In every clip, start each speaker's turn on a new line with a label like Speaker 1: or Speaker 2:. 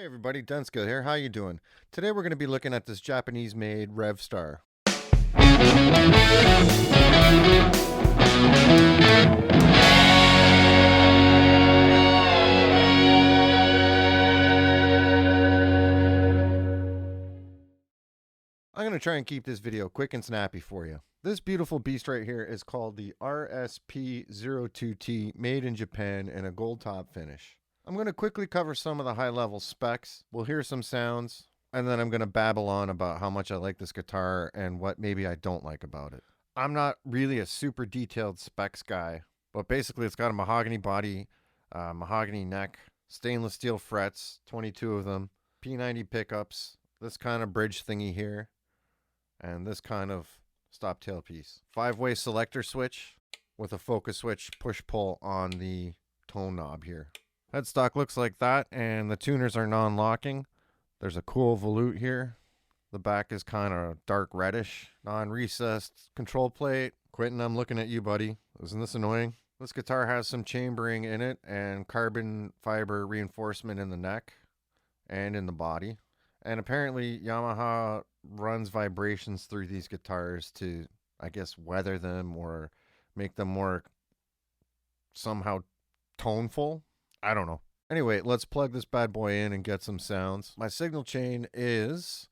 Speaker 1: Everybody, denskil here. How you doing? Today we're going to be looking at this Japanese-made Revstar. I'm going to try and keep this video quick and snappy for you. This beautiful beast right here is called the RSP02T, made in Japan in a gold top finish. I'm going to quickly cover some of the high-level specs. We'll hear some sounds, and then I'm going to babble on about how much I like this guitar and what maybe I don't like about it. I'm not really a super detailed specs guy, but basically it's got a mahogany body, mahogany neck, stainless steel frets, 22 of them, P90 pickups, this kind of bridge thingy here, and this kind of stop tailpiece. 5-way selector switch with a focus switch push-pull on the tone knob here. Headstock looks like that, and the tuners are non-locking. There's a cool volute here. The back is kind of dark reddish. Non-recessed control plate. Quentin, I'm looking at you, buddy. Isn't this annoying? This guitar has some chambering in it and carbon fiber reinforcement in the neck and in the body. And apparently Yamaha runs vibrations through these guitars to, I guess, weather them or make them more somehow toneful. I don't know. Anyway, let's plug this bad boy in and get some sounds. My signal chain is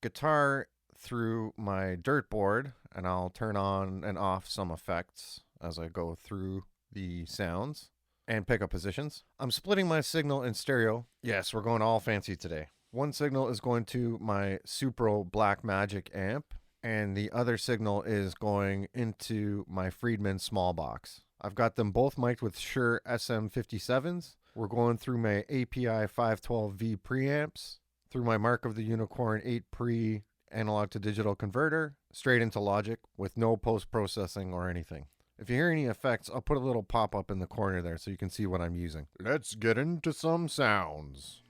Speaker 1: guitar through my dirt board, and I'll turn on and off some effects as I go through the sounds and pickup positions. I'm splitting my signal in stereo. Yes, we're going all fancy today. One signal is going to my Supro Black Magic amp, and the other signal is going into my Friedman small box. I've got them both mic'd with Shure SM57s. We're going through my API 512V preamps, through my Mark of the Unicorn 8 pre analog to digital converter, straight into Logic with no post-processing or anything. If you hear any effects, I'll put a little pop-up in the corner there so you can see what I'm using. Let's get into some sounds.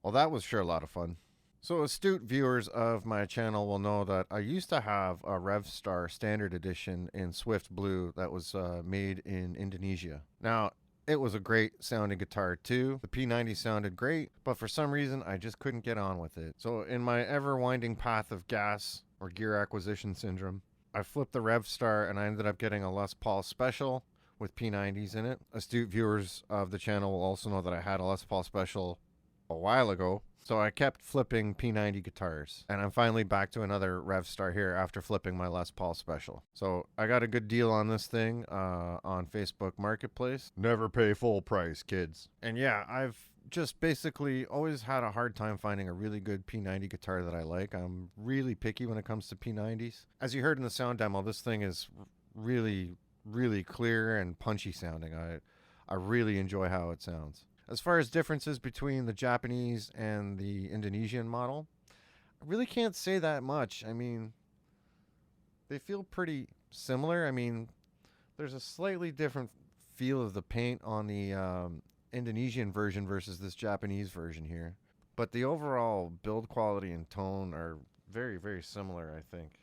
Speaker 1: Well, that was sure a lot of fun. So astute viewers of my channel will know that I used to have a Revstar standard edition in Swift Blue that was made in Indonesia. Now, it was a great sounding guitar too. The P90 sounded great, but for some reason I just couldn't get on with it. So in my ever-winding path of gas or gear acquisition syndrome, I flipped the Revstar and I ended up getting a Les Paul Special with P90s in it. Astute viewers of the channel will also know that I had a Les Paul Special a while ago. So I kept flipping P90 guitars, and I'm finally back to another Revstar here after flipping my Les Paul Special. So I got a good deal on this thing on Facebook Marketplace. Never pay full price, kids. And yeah, I've just basically always had a hard time finding a really good P90 guitar that I like. I'm really picky when it comes to P90s. As you heard in the sound demo, this thing is really, really clear and punchy sounding. I really enjoy how it sounds. As far as differences between the Japanese and the Indonesian model, I really can't say that much. I mean, they feel pretty similar. I mean, there's a slightly different feel of the paint on the Indonesian version versus this Japanese version here. But the overall build quality and tone are very, very similar, I think.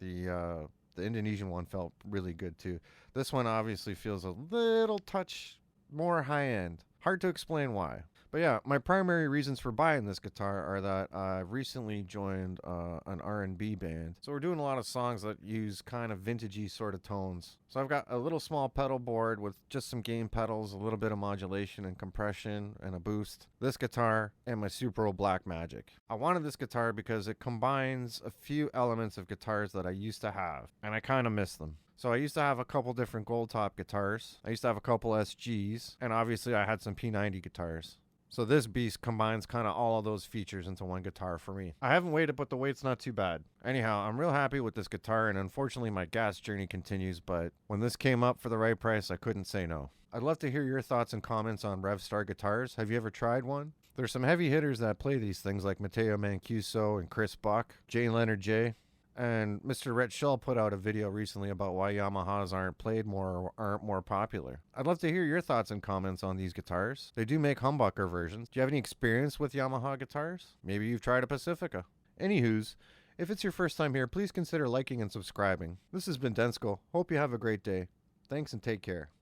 Speaker 1: The Indonesian one felt really good too. This one obviously feels a little touch more high-end. Hard to explain why. But yeah, my primary reasons for buying this guitar are that I've recently joined an R&B band. So we're doing a lot of songs that use kind of vintagey sort of tones. So I've got a little small pedal board with just some gain pedals, a little bit of modulation and compression and a boost. This guitar and my Supro Black Magic. I wanted this guitar because it combines a few elements of guitars that I used to have, and I kind of miss them. So I used to have a couple different gold top guitars. I used to have a couple SGs, and obviously I had some P90 guitars. So this beast combines kind of all of those features into one guitar for me. I haven't weighed it, but the weight's not too bad. Anyhow, I'm real happy with this guitar, and unfortunately my gas journey continues, but when this came up for the right price, I couldn't say no. I'd love to hear your thoughts and comments on Revstar guitars. Have you ever tried one? There's some heavy hitters that play these things like Matteo Mancuso and Chris Buck, Jay Leonard J. And Mr. Rhett Shull put out a video recently about why Yamahas aren't played more or aren't more popular. I'd love to hear your thoughts and comments on these guitars. They do make humbucker versions. Do you have any experience with Yamaha guitars? Maybe you've tried a Pacifica. Anywho's, if it's your first time here, please consider liking and subscribing. This has been denskil. Hope you have a great day. Thanks and take care.